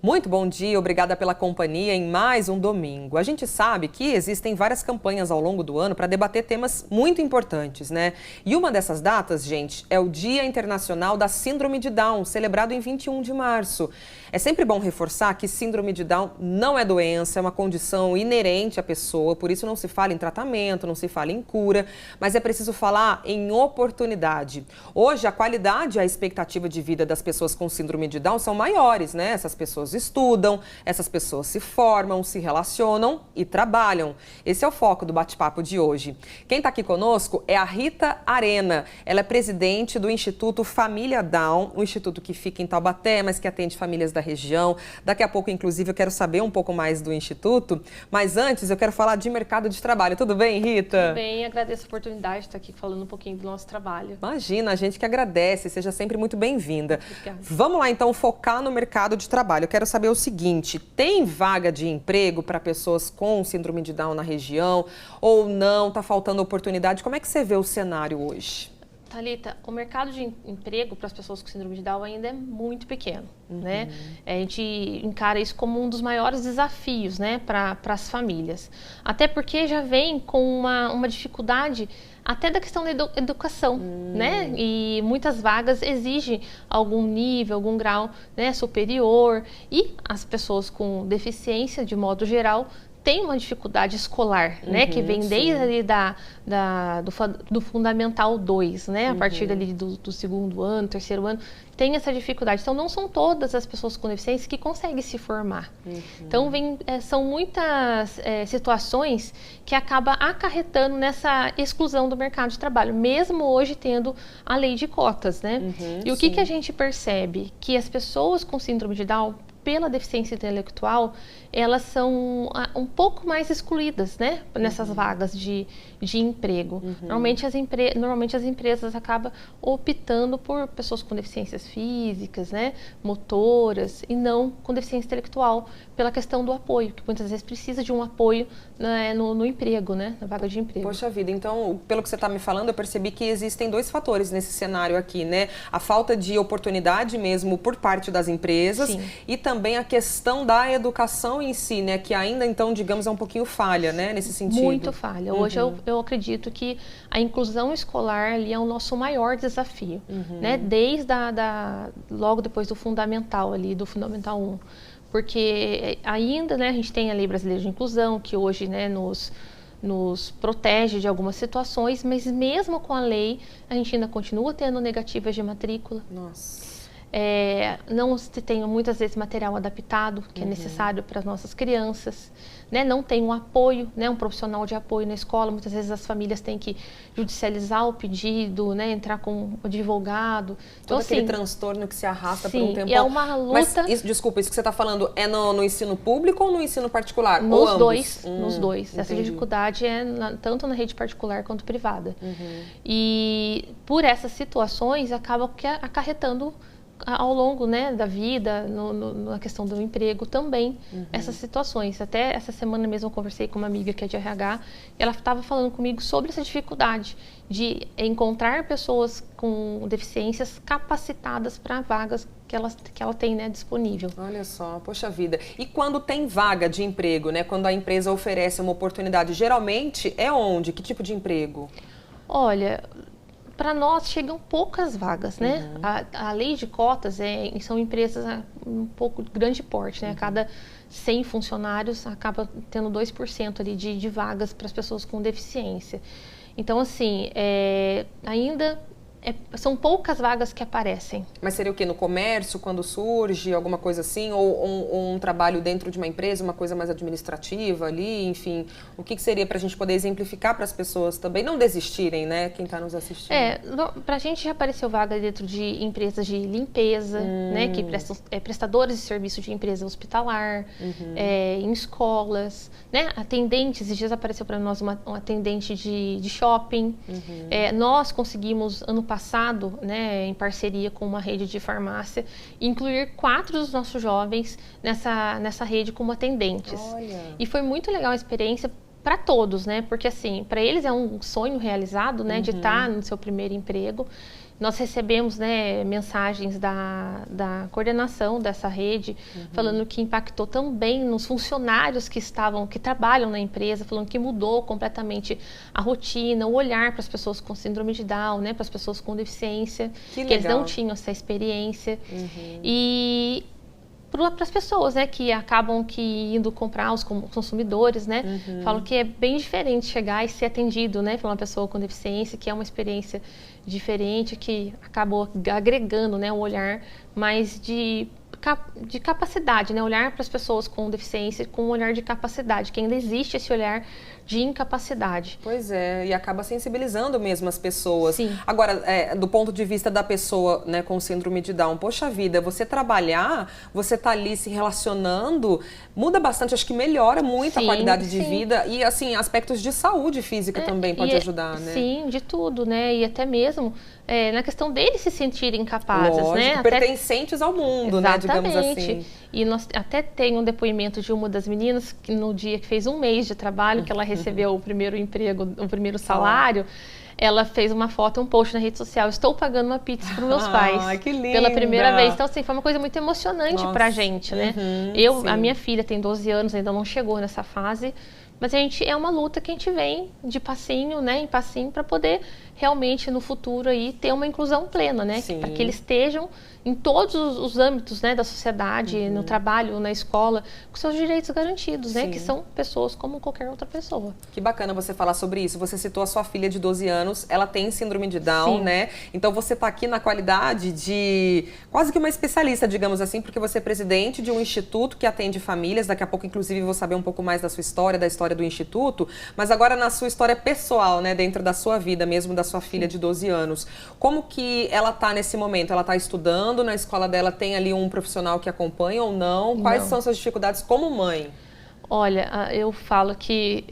Muito bom dia, obrigada pela companhia em mais um domingo. A gente sabe que existem várias campanhas ao longo do ano para debater temas muito importantes, né? E uma dessas datas, gente, é o Dia Internacional da Síndrome de Down, celebrado em 21 de março. É sempre bom reforçar que síndrome de Down não é doença, é uma condição inerente à pessoa, por isso não se fala em tratamento, não se fala em cura, mas é preciso falar em oportunidade. Hoje, a qualidade e a expectativa de vida das pessoas com síndrome de Down são maiores, né? Essas pessoas estudam, essas pessoas se formam, se relacionam e trabalham. Esse é o foco do bate-papo de hoje. Quem está aqui conosco é a Rita Arena. Ela é presidente do Instituto Família Down, um instituto que fica em Taubaté, mas que atende famílias da região. Daqui a pouco, inclusive, eu quero saber um pouco mais do instituto, mas antes eu quero falar de mercado de trabalho. Tudo bem, Rita? Tudo bem, agradeço a oportunidade de estar aqui falando um pouquinho do nosso trabalho. Imagina, a gente que agradece, seja sempre muito bem-vinda. Vamos lá, então, focar no mercado de trabalho. Eu quero saber o seguinte, tem vaga de emprego para pessoas com síndrome de Down na região ou não? Está faltando oportunidade? Como é que você vê o cenário hoje? Thalita, o mercado de emprego para as pessoas com síndrome de Down ainda é muito pequeno, né? A gente encara isso como um dos maiores desafios, né, para as famílias. Até porque já vem com uma dificuldade até da questão da educação, né? E muitas vagas exigem algum nível, algum grau, né, superior. E as pessoas com deficiência, de modo geral, tem uma dificuldade escolar, né, que vem desde ali do Fundamental 2, né, a partir ali do segundo ano, terceiro ano, tem essa dificuldade. Então, não são todas as pessoas com deficiência que conseguem se formar. Então, são muitas situações que acabam acarretando nessa exclusão do mercado de trabalho, mesmo hoje tendo a lei de cotas, né? E o que a gente percebe? Que as pessoas com síndrome de Down, pela deficiência intelectual, elas são um pouco mais excluídas, né, nessas vagas de emprego. Normalmente as empresas acabam optando por pessoas com deficiências físicas, né, motoras, e não com deficiência intelectual, pela questão do apoio, que muitas vezes precisa de um apoio, né, no emprego, né, na vaga de emprego. Poxa vida, então, pelo que você está me falando, eu percebi que existem dois fatores nesse cenário aqui, né? A falta de oportunidade mesmo por parte das empresas. Sim. E também a questão da educação em si, né? Que ainda, então, digamos, é um pouquinho falha, né? Nesse sentido. Muito falha. Hoje eu acredito que a inclusão escolar ali é o nosso maior desafio, né? Desde logo depois do Fundamental ali, do Fundamental 1. Porque ainda, né, a gente tem a Lei Brasileira de Inclusão, que hoje, né, nos protege de algumas situações, mas mesmo com a lei, a gente ainda continua tendo negativas de matrícula. Nossa. Não se tem muitas vezes material adaptado, que é necessário para as nossas crianças, né? Não tem um apoio, né? Um profissional de apoio na escola. Muitas vezes as famílias têm que judicializar o pedido, né? Entrar com o advogado. Todo aquele transtorno que se arrasta por um tempo. É uma luta. Mas desculpa, isso que você está falando é no ensino público ou no ensino particular? Nos dois. Nos dois. Essa dificuldade é tanto na rede particular quanto privada. E por essas situações acaba acarretando ao longo, né, da vida, na questão do emprego também, essas situações. Até essa semana mesmo eu conversei com uma amiga que é de RH, e ela estava falando comigo sobre essa dificuldade de encontrar pessoas com deficiências capacitadas para vagas que ela tem, né, disponível. Olha só, poxa vida. E quando tem vaga de emprego, né, quando a empresa oferece uma oportunidade, geralmente é onde? Que tipo de emprego? Olha, para nós chegam poucas vagas, né? A lei de cotas são empresas um pouco grande porte, né? A cada 100 funcionários acaba tendo 2% ali de vagas para as pessoas com deficiência. Então, assim, ainda são poucas vagas que aparecem. Mas seria o quê? No comércio, quando surge, alguma coisa assim? Ou um trabalho dentro de uma empresa, uma coisa mais administrativa ali, enfim? O que seria para a gente poder exemplificar para as pessoas também não desistirem, né? Quem está nos assistindo. Para a gente já apareceu vaga dentro de empresas de limpeza, né? Que prestam prestadores de serviço de empresa hospitalar, em escolas, né? Atendentes, esses dias apareceu para nós uma atendente de shopping. Nós conseguimos, ano passado, né, em parceria com uma rede de farmácia, incluir 4 dos nossos jovens nessa rede como atendentes. Olha. E foi muito legal a experiência para todos, né? Porque assim, para eles é um sonho realizado, né, de estar no seu primeiro emprego. Nós recebemos, né, mensagens da coordenação dessa rede, falando que impactou também nos funcionários que trabalham na empresa, falando que mudou completamente a rotina, o olhar para as pessoas com síndrome de Down, né, para as pessoas com deficiência, que eles não tinham essa experiência. E para as pessoas, né, que acabam indo comprar, os consumidores, né, falam que é bem diferente chegar e ser atendido, né, por uma pessoa com deficiência, que é uma experiência diferente, que acabou agregando, né, um olhar mais de capacidade, né, olhar para as pessoas com deficiência com um olhar de capacidade, que ainda existe esse olhar de incapacidade. Pois é, e acaba sensibilizando mesmo as pessoas. Sim. Agora, do ponto de vista da pessoa, né, com síndrome de Down, poxa vida, você trabalhar, você tá ali se relacionando, muda bastante, acho que melhora muito a qualidade de vida e, assim, aspectos de saúde física também pode ajudar, né? Sim, de tudo, né, e até mesmo na questão deles se sentirem capazes, lógico, né? Pertencentes ao mundo, né, digamos assim. E nós até tem um depoimento de uma das meninas que no dia que fez um mês de trabalho, que ela recebeu o primeiro emprego, o primeiro salário, ela fez uma foto, um post na rede social: estou pagando uma pizza para os meus pais. Que linda. Pela primeira vez. Então, assim, foi uma coisa muito emocionante pra gente, né? A minha filha tem 12 anos, ainda não chegou nessa fase, mas é uma luta que a gente vem de passinho, né, em passinho, para poder realmente no futuro aí ter uma inclusão plena, né? Para que eles estejam em todos os âmbitos, né, da sociedade, no trabalho, na escola, com seus direitos garantidos, né, que são pessoas como qualquer outra pessoa. Que bacana você falar sobre isso. Você citou a sua filha de 12 anos, ela tem síndrome de Down, né? Então você está aqui na qualidade de quase que uma especialista, digamos assim, porque você é presidente de um instituto que atende famílias. Daqui a pouco, inclusive, vou saber um pouco mais da sua história, da história do instituto, mas agora na sua história pessoal, né, dentro da sua vida mesmo, da sua filha de 12 anos. Como que ela está nesse momento? Ela está estudando? Na escola dela tem ali um profissional que acompanha ou não? Quais são suas dificuldades como mãe? Olha, eu falo que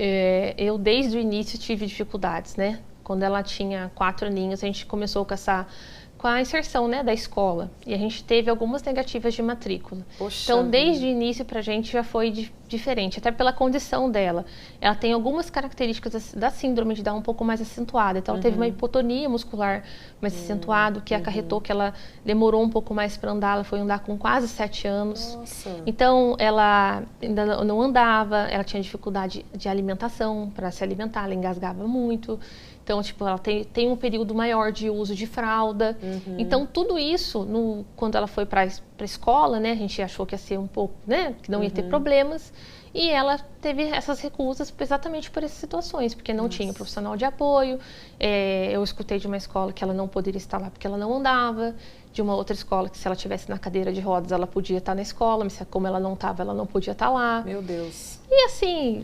eu desde o início tive dificuldades, né? Quando ela tinha 4 aninhos, a gente começou com a inserção, né, da escola. E a gente teve algumas negativas de matrícula. Poxa, então, desde o início, pra gente já foi diferente, até pela condição dela. Ela tem algumas características da síndrome de Down um pouco mais acentuada. Então, ela teve uma hipotonia muscular mais acentuada, que acarretou que ela demorou um pouco mais para andar. Ela foi andar com quase 7 anos. Nossa. Então, ela ainda não andava, ela tinha dificuldade de alimentação, para se alimentar, ela engasgava muito. Então, tipo, ela tem um período maior de uso de fralda. Então, tudo isso, quando ela foi para a escola, né, a gente achou que ia ser um pouco, né, que não ia ter problemas. E ela teve essas recusas exatamente por essas situações, porque não tinha profissional de apoio. Eu escutei de uma escola que ela não poderia estar lá porque ela não andava. De uma outra escola que se ela estivesse na cadeira de rodas, ela podia estar na escola, mas como ela não estava, ela não podia estar lá. Meu Deus. E assim,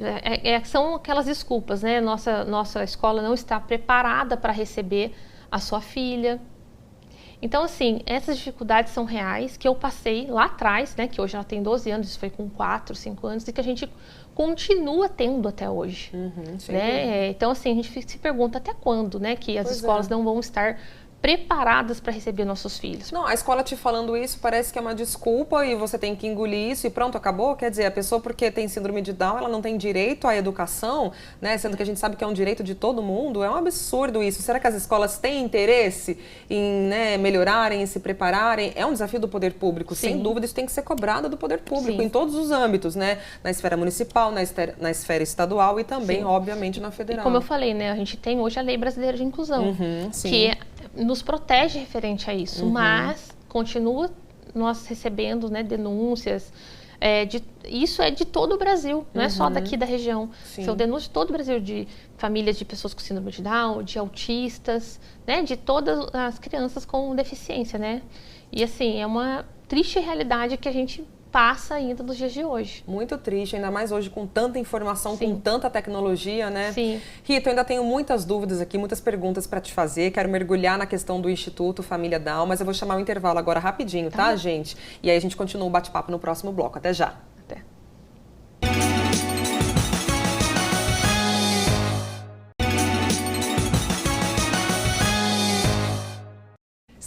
são aquelas desculpas, né? Nossa escola não está preparada para receber a sua filha. Então, assim, essas dificuldades são reais, que eu passei lá atrás, né? Que hoje ela tem 12 anos, isso foi com 4, 5 anos, e que a gente continua tendo até hoje. Né? Então, assim, a gente se pergunta até quando, né? Que as escolas não vão estar preparadas para receber nossos filhos. Não, a escola te falando isso parece que é uma desculpa e você tem que engolir isso e pronto, acabou. Quer dizer, a pessoa porque tem síndrome de Down, ela não tem direito à educação, né? Sendo que a gente sabe que é um direito de todo mundo. É um absurdo isso. Será que as escolas têm interesse em, né, melhorarem, em se prepararem? É um desafio do poder público, sem dúvida. Isso tem que ser cobrado do poder público em todos os âmbitos, né? Na esfera municipal, na esfera estadual e também, obviamente, na federal. E como eu falei, né? A gente tem hoje a Lei Brasileira de Inclusão, que nos protege referente a isso, mas continua nós recebendo, né, denúncias. Isso é de todo o Brasil, não é só daqui da região. São denúncias de todo o Brasil, de famílias de pessoas com síndrome de Down, de autistas, né, de todas as crianças com deficiência, né? E assim, é uma triste realidade que a gente passa ainda nos dias de hoje. Muito triste, ainda mais hoje com tanta informação, com tanta tecnologia, né? Sim. Rita, eu ainda tenho muitas dúvidas aqui, muitas perguntas para te fazer. Quero mergulhar na questão do Instituto Família Down, mas eu vou chamar o intervalo agora rapidinho, tá, gente? E aí a gente continua o bate-papo no próximo bloco. Até já. Até.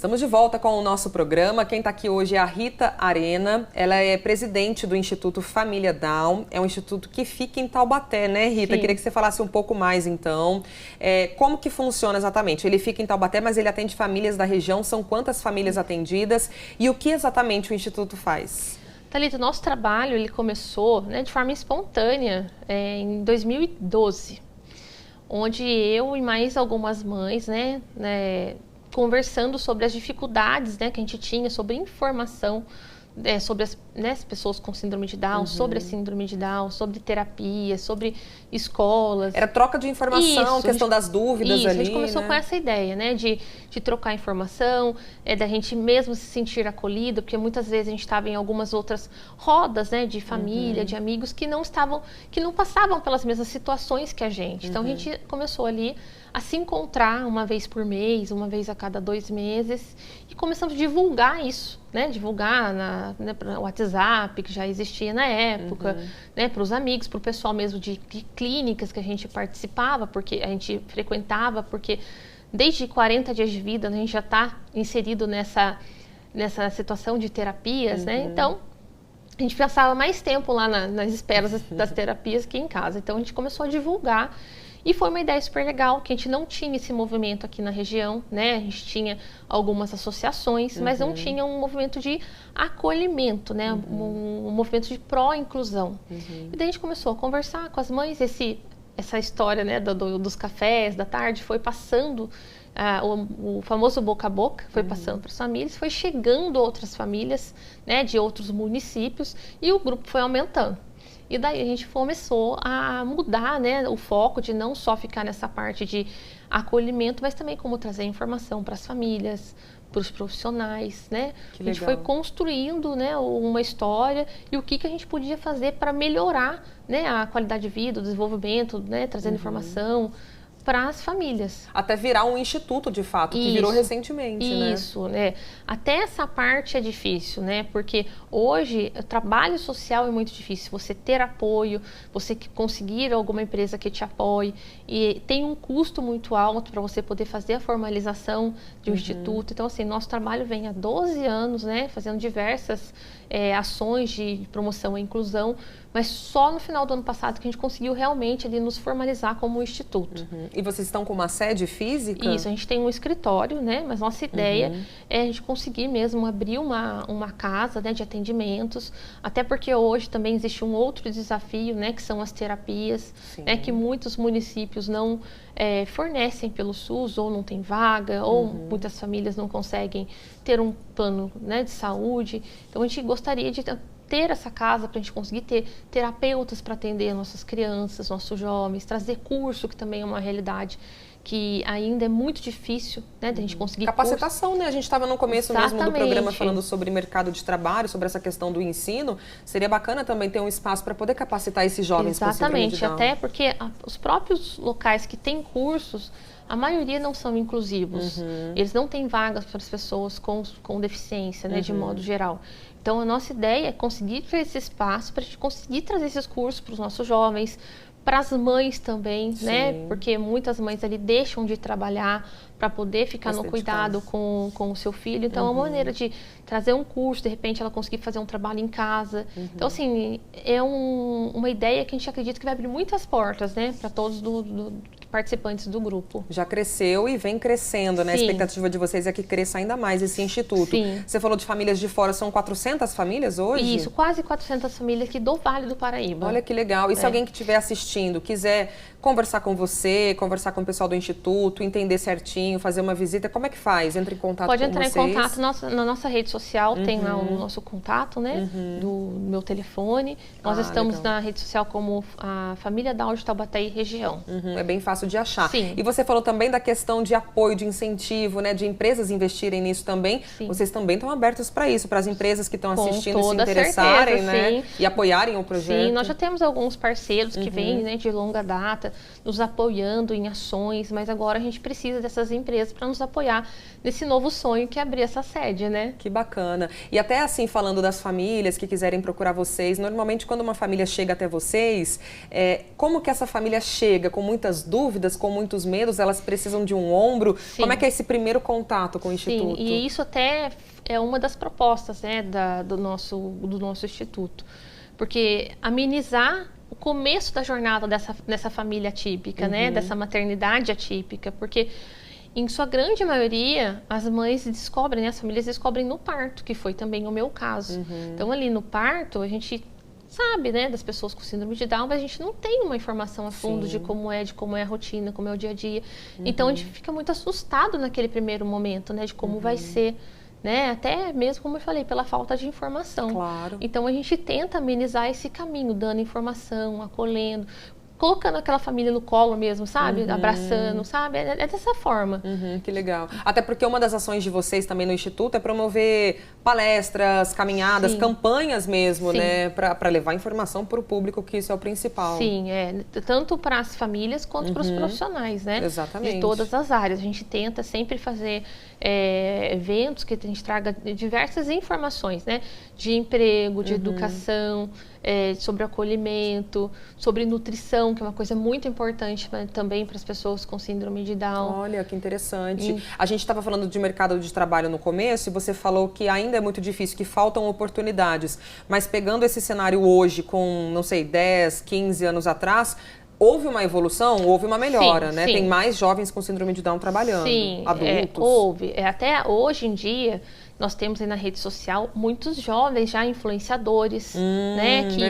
Estamos de volta com o nosso programa. Quem está aqui hoje é a Rita Arena. Ela é presidente do Instituto Família Down. É um instituto que fica em Taubaté, né, Rita? Sim. Queria que você falasse um pouco mais, então. Como que funciona exatamente? Ele fica em Taubaté, mas ele atende famílias da região. São quantas famílias atendidas? E o que exatamente o instituto faz? Thalita, o nosso trabalho ele começou, né, de forma espontânea em 2012, onde eu e mais algumas mães, né, conversando sobre as dificuldades, né, que a gente tinha, sobre informação, sobre as pessoas com síndrome de Down, sobre a síndrome de Down, sobre terapia, sobre escolas. Era troca de informação, questão das dúvidas ali, a gente começou com essa ideia, né, de trocar informação, da gente mesmo se sentir acolhido, porque muitas vezes a gente estava em algumas outras rodas, né, de família, de amigos que não passavam pelas mesmas situações que a gente. Então a gente começou ali a se encontrar uma vez por mês, uma vez a cada 2 meses, e começamos a divulgar isso, né? Divulgar no WhatsApp, que já existia na época, né? Para os amigos, para o pessoal mesmo de clínicas que a gente participava, porque a gente frequentava, porque desde 40 dias de vida a gente já está inserido nessa situação de terapias, né? Então, a gente passava mais tempo lá nas esperas das terapias que em casa. Então, a gente começou a divulgar. E foi uma ideia super legal, que a gente não tinha esse movimento aqui na região, né? A gente tinha algumas associações, mas não tinha um movimento de acolhimento, né? Um movimento de pró-inclusão. E daí a gente começou a conversar com as mães, essa história, né, dos cafés da tarde foi passando, o famoso boca a boca, foi passando para as famílias, foi chegando outras famílias, né, de outros municípios, e o grupo foi aumentando. E daí a gente começou a mudar, né, o foco de não só ficar nessa parte de acolhimento, mas também como trazer informação para as famílias, para os profissionais, né? A gente foi construindo, né, uma história e o que a gente podia fazer para melhorar, né, a qualidade de vida, o desenvolvimento, né, trazendo informação para as famílias. Até virar um instituto, de fato, que virou recentemente, né? Isso, né? Até essa parte é difícil, né? Porque hoje o trabalho social é muito difícil. Você ter apoio, você conseguir alguma empresa que te apoie, e tem um custo muito alto para você poder fazer a formalização de um instituto. Então, assim, nosso trabalho vem há 12 anos, né? Fazendo diversas ações de promoção à inclusão, mas só no final do ano passado que a gente conseguiu realmente ali nos formalizar como um instituto. E vocês estão com uma sede física? Isso, a gente tem um escritório, né? Mas nossa ideia é a gente conseguir mesmo abrir uma casa, né, de atendimentos, até porque hoje também existe um outro desafio, né, que são as terapias, né, que muitos municípios não fornecem pelo SUS, ou não tem vaga, ou muitas famílias não conseguem ter um plano, né, de saúde. Então a gente gostaria de ter essa casa para a gente conseguir ter terapeutas para atender nossas crianças, nossos jovens, trazer curso, que também é uma realidade que ainda é muito difícil, né, da gente conseguir capacitação, curso. Né? A gente estava no começo mesmo do programa falando sobre mercado de trabalho, sobre essa questão do ensino. Seria bacana também ter um espaço para poder capacitar esses jovens com síndrome de Down. Até porque os próprios locais que têm cursos, a maioria não são inclusivos. Eles não têm vagas para as pessoas com deficiência, né, de modo geral. Então, a nossa ideia é conseguir ter esse espaço para a gente conseguir trazer esses cursos para os nossos jovens, para as mães também, né? Porque muitas mães ali deixam de trabalhar para poder ficar no cuidado com o seu filho. Então, é uma maneira de trazer um curso, de repente ela conseguir fazer um trabalho em casa. Então, assim, é uma ideia que a gente acredita que vai abrir muitas portas, né? Para todos participantes do grupo. Já cresceu e vem crescendo, né? A expectativa de vocês é que cresça ainda mais esse instituto. Você falou de famílias de fora, são 400 famílias hoje? Isso, quase 400 famílias aqui do Vale do Paraíba. Olha que legal. E se alguém que estiver assistindo quiser conversar com você, conversar com o pessoal do instituto, entender certinho, fazer uma visita, como é que faz? Entra em contato com vocês? Pode entrar em contato na nossa rede social, tem lá o nosso contato, né? Do meu telefone. Nós estamos na rede social como a Família Down de Taubaté e região. É bem fácil de achar. E você falou também da questão de apoio, de incentivo, né? De empresas investirem nisso também. Vocês também estão abertos para isso, para as empresas que estão assistindo se interessarem, né? E apoiarem o projeto. Sim, nós já temos alguns parceiros que vêm, né, de longa data, nos apoiando em ações, mas agora a gente precisa dessas empresas para nos apoiar nesse novo sonho que é abrir essa sede, né? Que bacana. E até assim, falando das famílias que quiserem procurar vocês, normalmente quando uma família chega até vocês, como que essa família chega? Com muitas dúvidas? dúvidas, com muitos medos, elas precisam de um ombro. Sim. Como é que é esse primeiro contato com o Instituto? Sim, e isso até é uma das propostas, né, do nosso Instituto. Porque amenizar o começo da jornada dessa família atípica, né, dessa maternidade atípica, porque em sua grande maioria as mães descobrem, né, as famílias descobrem no parto, que foi também o meu caso. Então ali no parto a gente sabe, né, das pessoas com síndrome de Down, mas a gente não tem uma informação a fundo de como é a rotina, como é o dia a dia. Então a gente fica muito assustado naquele primeiro momento, né, de como vai ser. Né? Até mesmo, como eu falei, pela falta de informação. Claro. Então, a gente tenta amenizar esse caminho, dando informação, acolhendo, colocando aquela família no colo mesmo, sabe? Abraçando, sabe? É dessa forma. Que legal. Até porque uma das ações de vocês também no Instituto é promover palestras, caminhadas, campanhas mesmo, né? Para levar informação para o público, que isso é o principal. Sim, tanto para as famílias quanto para os profissionais, né? Exatamente. De todas as áreas. A gente tenta sempre fazer eventos que a gente traga diversas informações, né? De emprego, de educação, sobre acolhimento, sobre nutrição, que é uma coisa muito importante também para as pessoas com síndrome de Down. Olha, que interessante. A gente estava falando de mercado de trabalho no começo e você falou que ainda é muito difícil, que faltam oportunidades. Mas pegando esse cenário hoje com, não sei, 10, 15 anos atrás, houve uma evolução, houve uma melhora, né? Sim. Tem mais jovens com síndrome de Down trabalhando, adultos. Houve. Até hoje em dia, nós temos aí na rede social muitos jovens já influenciadores, né? Que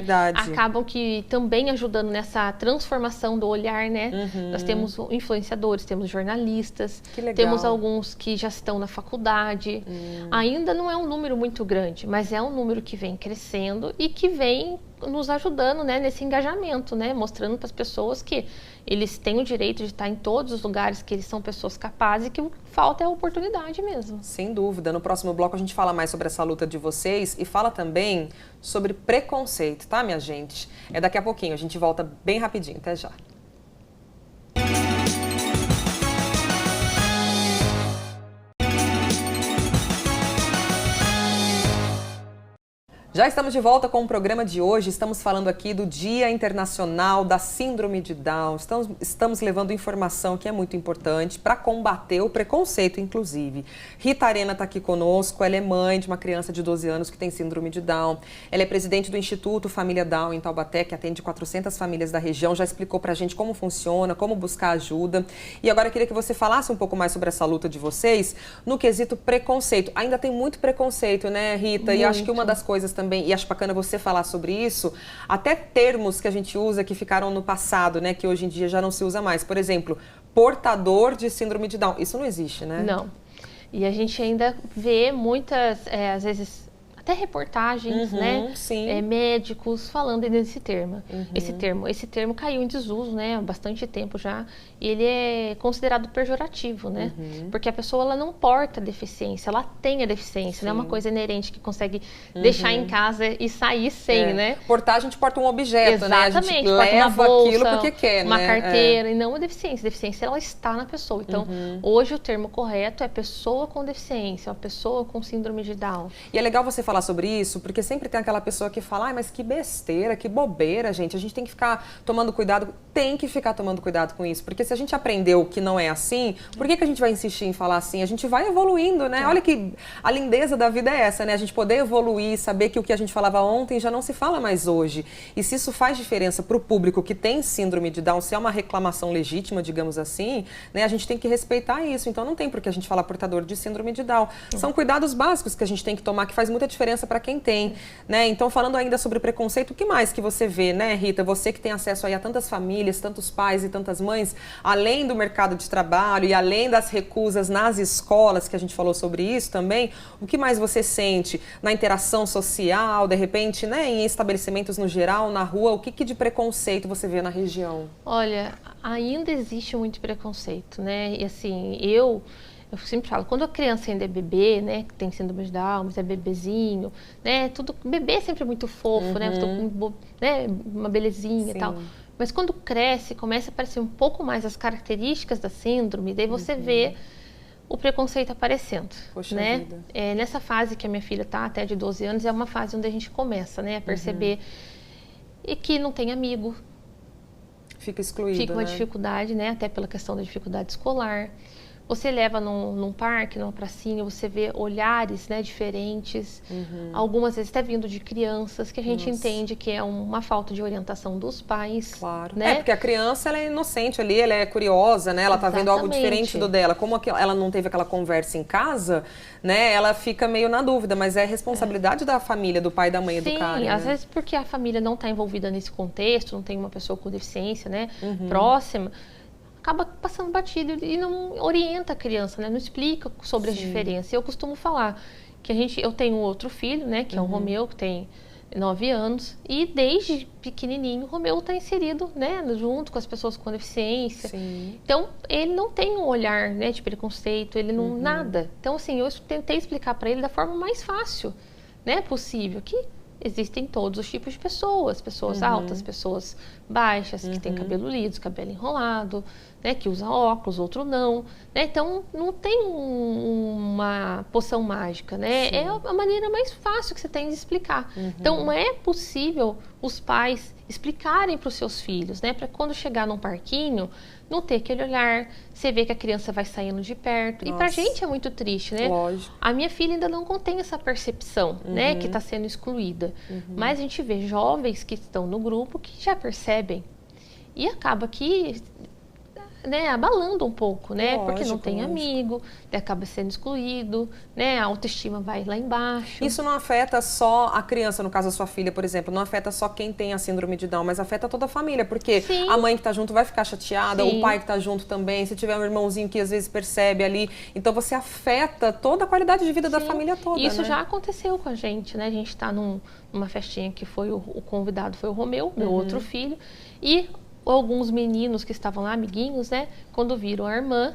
acabam que também ajudando nessa transformação do olhar, né? Nós temos influenciadores, temos jornalistas, temos alguns que já estão na faculdade. Ainda não é um número muito grande, mas é um número que vem crescendo e que vem nos ajudando, né, nesse engajamento, né? Mostrando para as pessoas que eles têm o direito de estar em todos os lugares, que eles são pessoas capazes e que o que falta é a oportunidade mesmo. Sem dúvida. No próximo bloco a gente fala mais sobre essa luta de vocês e fala também sobre preconceito, tá, minha gente? É daqui a pouquinho, a gente volta bem rapidinho. Até já. Já estamos de volta com o programa de hoje. Estamos falando aqui do Dia Internacional da Síndrome de Down. Estamos levando informação que é muito importante para combater o preconceito, inclusive. Rita Arena está aqui conosco. Ela é mãe de uma criança de 12 anos que tem síndrome de Down. Ela é presidente do Instituto Família Down em Taubaté, que atende 400 famílias da região. Já explicou para a gente como funciona, como buscar ajuda. E agora eu queria que você falasse um pouco mais sobre essa luta de vocês no quesito preconceito. Ainda tem muito preconceito, né, Rita? Muito. E acho que uma das coisas também, e acho bacana você falar sobre isso, até termos que a gente usa que ficaram no passado, né, que hoje em dia já não se usa mais. Por exemplo, portador de síndrome de Down. Isso não existe, né? Não. E a gente ainda vê muitas, às vezes, até reportagens, né? Médicos falando desse termo. Esse termo caiu em desuso, né? Há bastante tempo já. E ele é considerado pejorativo, né? Porque a pessoa, ela não porta deficiência, ela tem a deficiência, não é uma coisa inerente que consegue deixar em casa e sair sem, né? Portar, a gente porta um objeto, exatamente, né? A gente porta leva uma bolsa, aquilo porque quer, uma né? carteira, e não uma deficiência. Deficiência, ela está na pessoa. Então, hoje o termo correto é pessoa com deficiência, uma pessoa com síndrome de Down. E é legal você falar sobre isso, porque sempre tem aquela pessoa que fala, ai, mas que besteira, que bobeira, gente. A gente tem que ficar tomando cuidado, tem que ficar tomando cuidado com isso, porque se a gente aprendeu que não é assim, por que a gente vai insistir em falar assim? A gente vai evoluindo, né? Olha que a lindeza da vida é essa, né? A gente poder evoluir, saber que o que a gente falava ontem já não se fala mais hoje. E se isso faz diferença para o público que tem síndrome de Down, se é uma reclamação legítima, digamos assim, né? A gente tem que respeitar isso. Então não tem por que a gente falar portador de síndrome de Down. São cuidados básicos que a gente tem que tomar, que faz muita diferença para quem tem, né? Então, falando ainda sobre preconceito, o que mais que você vê, né, Rita? Você que tem acesso aí a tantas famílias, tantos pais e tantas mães, além do mercado de trabalho e além das recusas nas escolas, que a gente falou sobre isso também, o que mais você sente na interação social, de repente, né, em estabelecimentos no geral, na rua, o que de preconceito você vê na região? Olha, ainda existe muito preconceito, né? E assim, eu sempre falo, quando a criança ainda é bebê, né, que tem síndrome de Down, mas é bebezinho, né, tudo, bebê é sempre muito fofo, né, uma belezinha e tal. Mas quando cresce, começa a aparecer um pouco mais as características da síndrome, daí você vê o preconceito aparecendo, Poxa né? vida. Nessa fase que a minha filha tá, até de 12 anos, é uma fase onde a gente começa, né, a perceber e que não tem amigo. Fica excluída, fica uma né? dificuldade, né? Até pela questão da dificuldade escolar. Você leva num parque, numa pracinha, você vê olhares, né, diferentes. Algumas vezes até vindo de crianças, que a gente entende que é uma falta de orientação dos pais. Claro. Né? Porque a criança, ela é inocente ali, ela é curiosa, né? Ela tá vendo algo diferente do dela. Como ela não teve aquela conversa em casa, né? Ela fica meio na dúvida, mas é responsabilidade da família, do pai e da mãe educarem. Sim, às né? vezes porque a família não está envolvida nesse contexto, não tem uma pessoa com deficiência, né, próxima, acaba passando batido e não orienta a criança, né? Não explica sobre as diferenças. Eu costumo falar que eu tenho outro filho, né? Que é o Romeu, que tem 9 anos. E desde pequenininho, o Romeu está inserido, né? Junto com as pessoas com deficiência. Sim. Então, ele não tem um olhar, né, de preconceito, ele não... Nada. Então, assim, eu tentei explicar para ele da forma mais fácil, né, possível, que existem todos os tipos de pessoas. Pessoas altas, pessoas baixas, que têm cabelo liso, cabelo enrolado, né, que usa óculos, outro não. Né? Então, não tem uma poção mágica, né? É a maneira mais fácil que você tem de explicar. Então, não é possível os pais explicarem para os seus filhos, né? Para quando chegar num parquinho, não ter aquele olhar, você vê que a criança vai saindo de perto. Nossa. E pra gente é muito triste, né? Lógico. A minha filha ainda não contém essa percepção, né? Que está sendo excluída. Mas a gente vê jovens que estão no grupo que já percebem. E acaba que, né, abalando um pouco, né? Lógico, porque não tem amigo, acaba sendo excluído, né? A autoestima vai lá embaixo. Isso não afeta só a criança, no caso a sua filha, por exemplo, não afeta só quem tem a síndrome de Down, mas afeta toda a família, porque Sim. a mãe que tá junto vai ficar chateada, Sim. o pai que tá junto também, se tiver um irmãozinho que às vezes percebe ali, então você afeta toda a qualidade de vida da família toda, Isso né? já aconteceu com a gente, né? A gente tá numa festinha que foi o convidado foi o Romeu, meu outro filho, e alguns meninos que estavam lá, amiguinhos, né? Quando viram a irmã,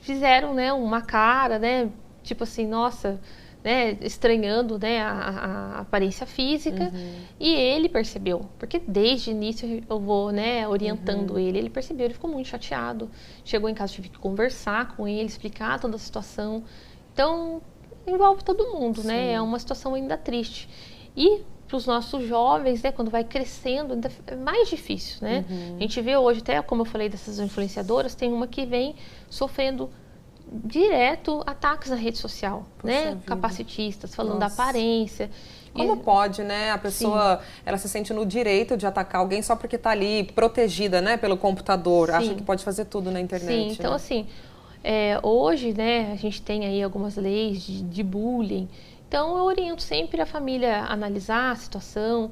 fizeram, né, uma cara, né? Tipo assim, nossa, né? Estranhando, né, a aparência física. E ele percebeu, porque desde o início eu vou, né, orientando ele. Ele percebeu, ele ficou muito chateado. Chegou em casa, tive que conversar com ele, explicar toda a situação. Então, envolve todo mundo, né? É uma situação ainda triste. E para os nossos jovens, né, quando vai crescendo, ainda é mais difícil, né? A gente vê hoje, até como eu falei dessas influenciadoras, tem uma que vem sofrendo direto ataques na rede social, né? vida. Capacitistas, falando Nossa. da aparência. Como pode, né? A pessoa, ela se sente no direito de atacar alguém só porque tá ali protegida, né, pelo computador, acha que pode fazer tudo na internet. Sim, então né? assim, hoje, né, a gente tem aí algumas leis de bullying. Então, eu oriento sempre a família a analisar a situação,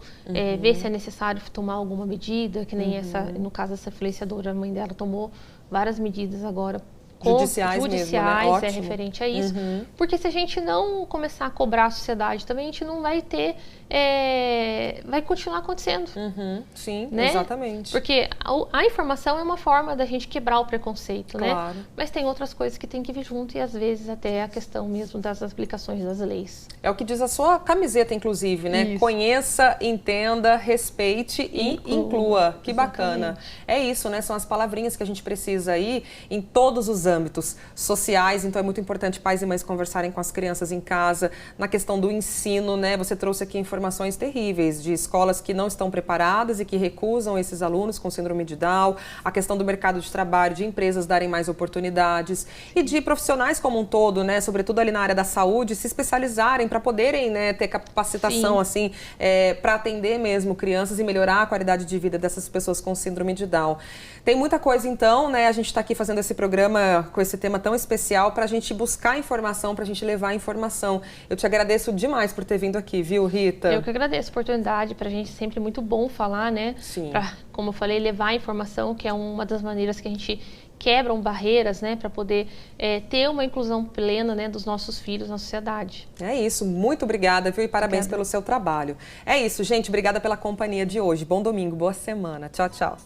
ver se é necessário tomar alguma medida, que nem no caso dessa influenciadora, a mãe dela tomou várias medidas agora Judiciais mesmo, né? Ótimo. Referente a isso. Porque se a gente não começar a cobrar a sociedade também, a gente não vai ter... vai continuar acontecendo. Sim, né? exatamente. Porque a informação é uma forma da gente quebrar o preconceito, Claro. né? Mas tem outras coisas que tem que vir junto e às vezes até a questão mesmo das aplicações das leis. É o que diz a sua camiseta, inclusive, né? Isso. Conheça, entenda, respeite e inclua. Que bacana. É isso, né? São as palavrinhas que a gente precisa aí em todos os âmbitos sociais. Então é muito importante pais e mães conversarem com as crianças em casa. Na questão do ensino, né? Você trouxe aqui informações terríveis de escolas que não estão preparadas e que recusam esses alunos com síndrome de Down. A questão do mercado de trabalho, de empresas darem mais oportunidades e de profissionais como um todo, né? Sobretudo ali na área da saúde, se especializarem para poderem, né, ter capacitação assim, para atender mesmo crianças e melhorar a qualidade de vida dessas pessoas com síndrome de Down. Tem muita coisa então, né? A gente está aqui fazendo esse programa com esse tema tão especial para a gente buscar informação, para a gente levar informação. Eu te agradeço demais por ter vindo aqui, viu, Rita? Eu que agradeço a oportunidade, para a gente é sempre muito bom falar, né? Sim. Pra, como eu falei, levar a informação, que é uma das maneiras que a gente quebram barreiras, né, para poder ter uma inclusão plena, né, dos nossos filhos na sociedade. É isso, muito obrigada, viu? E parabéns pelo seu trabalho. É isso, gente, obrigada pela companhia de hoje. Bom domingo, boa semana. Tchau, tchau.